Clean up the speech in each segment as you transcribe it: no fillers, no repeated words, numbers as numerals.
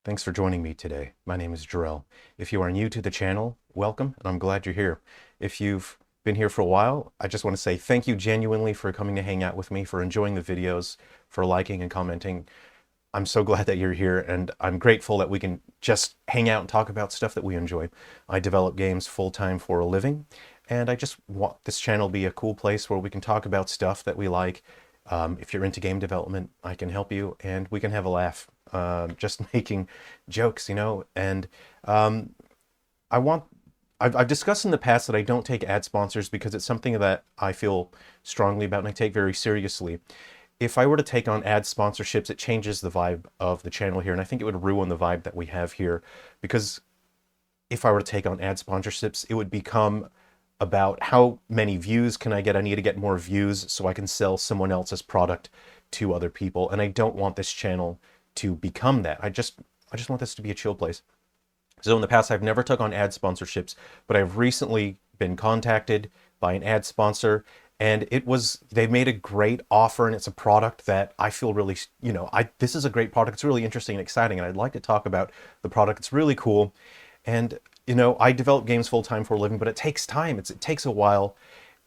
Thanks for joining me today. My name is Jarrell. If you are new to the channel, welcome, and I'm glad you're here. If you've been here for a while, I just want to say thank you genuinely for coming to hang out with me, for enjoying the videos, for liking and commenting. I'm so glad that you're here, and I'm grateful that we can just hang out and talk about stuff that we enjoy. I develop games full-time for a living, and I just want this channel to be a cool place where we can talk about stuff that we like. If you're into game development, I can help you, and we can have a laugh, just making jokes, and I want I've discussed in the past that I don't take ad sponsors because it's something that I feel strongly about and I take very seriously. If I were to take on ad sponsorships, it changes the vibe of the channel here, and I think it would ruin the vibe that we have here, because if I were to take on ad sponsorships, it would become about how many views can I get. I need to get more views so I can sell someone else's product to other people, and I don't want this channel to become that. I just want this to be a chill place. So in the past, I've never took on ad sponsorships, but I've recently been contacted by an ad sponsor, and they made a great offer, and it's a product that I feel really, this is a great product. It's really interesting and exciting, and I'd like to talk about the product. It's really cool. And, I develop games full time for a living, but it takes time. It takes a while.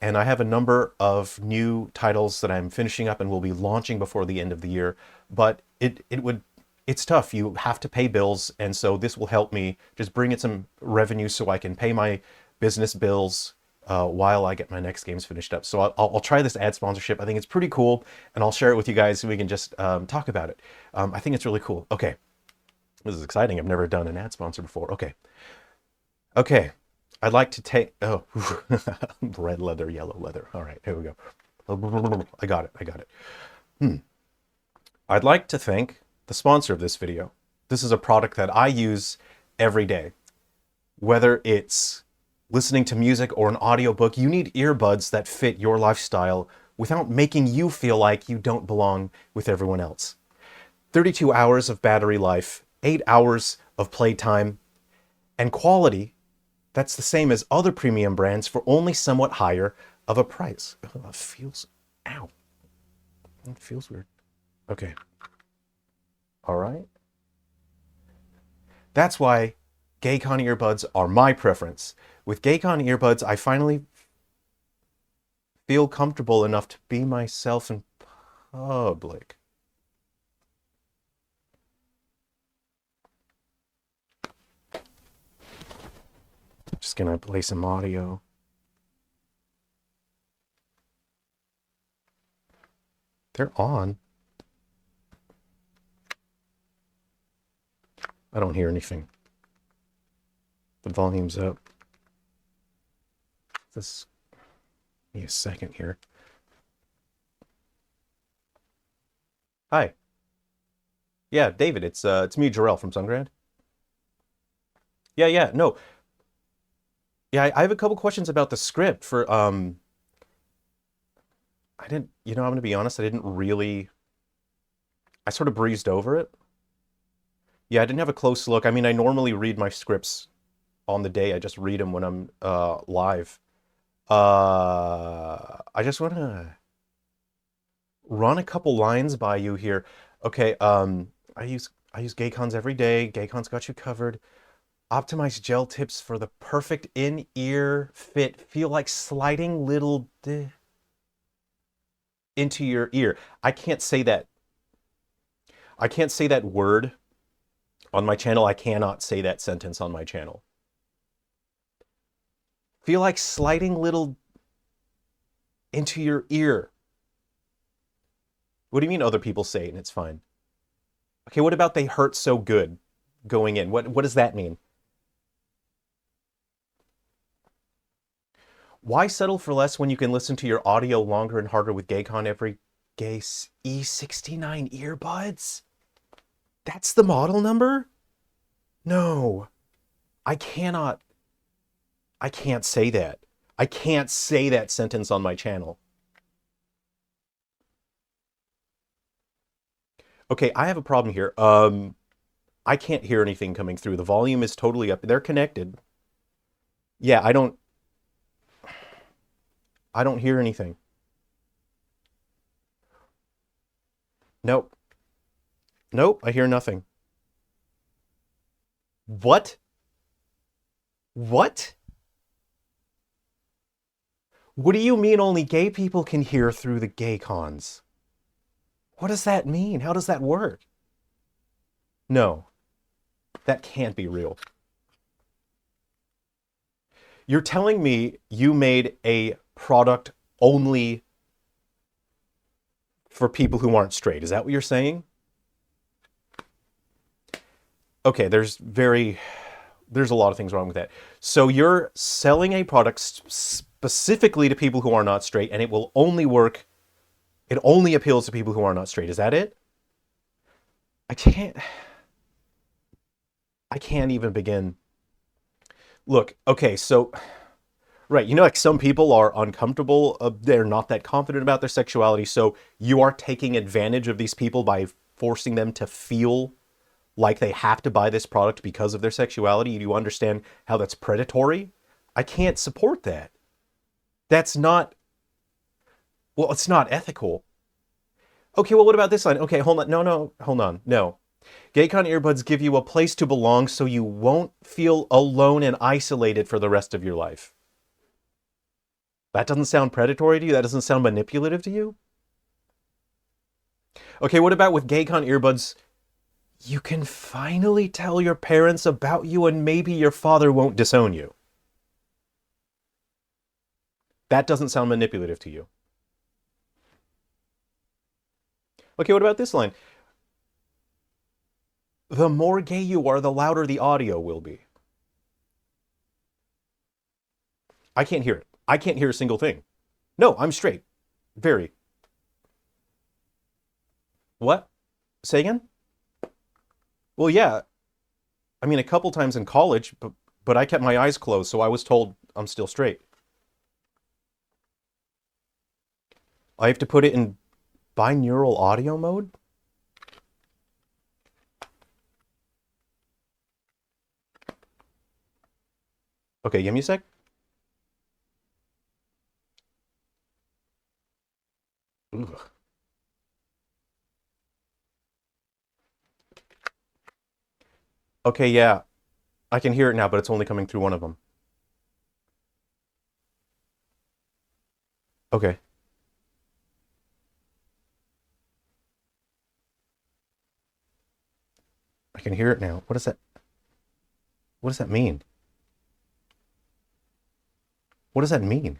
And I have a number of new titles that I'm finishing up and will be launching before the end of the year. But it's tough. You have to pay bills, and so this will help me just bring in some revenue so I can pay my business bills while I get my next games finished up. So I'll try this ad sponsorship. I think it's pretty cool, and I'll share it with you guys so we can just talk about it. I think it's really cool. Okay, this is exciting. I've never done an ad sponsor before. Okay. I'd like to take, red leather, yellow leather. All right, here we go. I got it. I'd like to thank the sponsor of this video. This is a product that I use every day. Whether it's listening to music or an audiobook, you need earbuds that fit your lifestyle without making you feel like you don't belong with everyone else. 32 hours of battery life, 8 hours of playtime, and quality that's the same as other premium brands for only somewhat higher of a price. Oh, it feels, ow, it feels weird. Okay. All right. That's why Gaycon earbuds are my preference. With Gaycon earbuds, I finally feel comfortable enough to be myself in public. Just gonna play some audio. They're on. I don't hear anything. The volume's up. This, give me a second here. Hi. Yeah, David, it's me, Jarrell from Sungrand. Yeah, no. Yeah, I have a couple questions about the script for I didn't, I'm gonna be honest, I sort of breezed over it. Yeah, I didn't have a close look. I mean, I normally read my scripts on the day. I just read them when I'm live. I just want to run a couple lines by you here. Okay, I use Gaycons every day. Gaycons got you covered. Optimize gel tips for the perfect in-ear fit. Feel like sliding little into your ear. I can't say that. I can't say that word on my channel. I cannot say that sentence on my channel. Feel like sliding little into your ear. What do you mean other people say it and it's fine? Okay, what about they hurt so good going in? What does that mean? Why settle for less when you can listen to your audio longer and harder with Gaycon every Gay E69 earbuds? That's the model number? No. I cannot. I can't say that. I can't say that sentence on my channel. Okay, I have a problem here. I can't hear anything coming through. The volume is totally up. They're connected. Yeah, I don't hear anything. Nope. Nope, I hear nothing. What? What? What do you mean only gay people can hear through the gay cons? What does that mean? How does that work? No, that can't be real. You're telling me you made a product only for people who aren't straight. Is that what you're saying? Okay, there's a lot of things wrong with that. So you're selling a product specifically to people who are not straight, and it will only work, it only appeals to people who are not straight. Is that it? I can't, I can't even begin. Look, okay, so, right, you know, like some people are uncomfortable, they're not that confident about their sexuality, so you are taking advantage of these people by forcing them to feel like they have to buy this product because of their sexuality. Do you understand how that's predatory? I can't support that. That's not, well, it's not ethical. Okay, well, what about this line? Okay, hold on. No, no, hold on. No. Gaycon earbuds give you a place to belong so you won't feel alone and isolated for the rest of your life. That doesn't sound predatory to you? That doesn't sound manipulative to you? Okay, what about with Gaycon earbuds? You can finally tell your parents about you and maybe your father won't disown you. That doesn't sound manipulative to you. Okay, what about this line? The more gay you are, the louder the audio will be. I can't hear it. I can't hear a single thing. No, I'm straight. Very. What? Say again? Well, yeah. I mean, a couple times in college, but I kept my eyes closed, so I was told I'm still straight. I have to put it in binaural audio mode? Okay, give me a sec. Ugh. Okay, yeah. I can hear it now, but it's only coming through one of them. Okay. I can hear it now. What does that mean? What does that mean?